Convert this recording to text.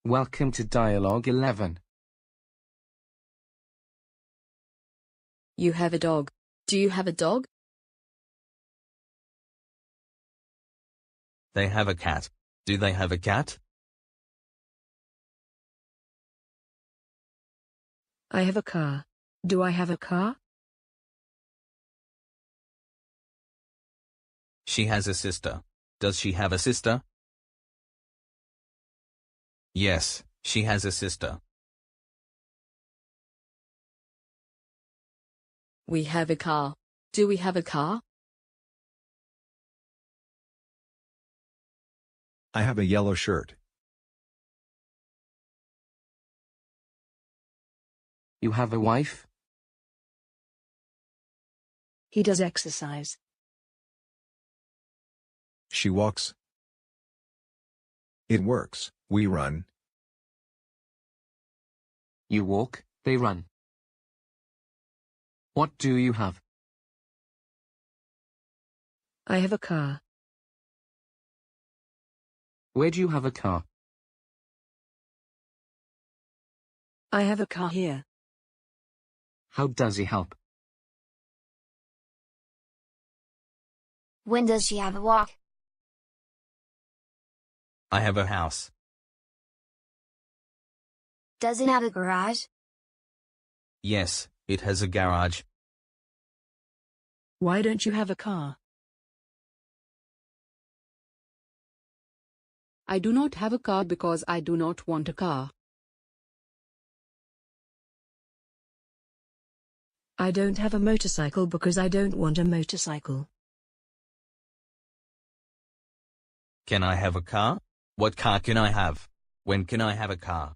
Welcome to Dialogue 11. You have a dog. Do you have a dog? They have a cat. Do they have a cat? I have a car. Do I have a car? She has a sister. Does she have a sister? Yes, she has a sister. We have a car. Do we have a car? I have a yellow shirt. You have a wife? He does exercise. She walks. It works. We run. You walk, they run. What do you have? I have a car. Where do you have a car? I have a car here. How does he help? When does she have a walk? I have a house. Does it have a garage? Yes, it has a garage. Why don't you have a car? I do not have a car because I do not want a car. I don't have a motorcycle because I don't want a motorcycle. Can I have a car? What car can I have? When can I have a car?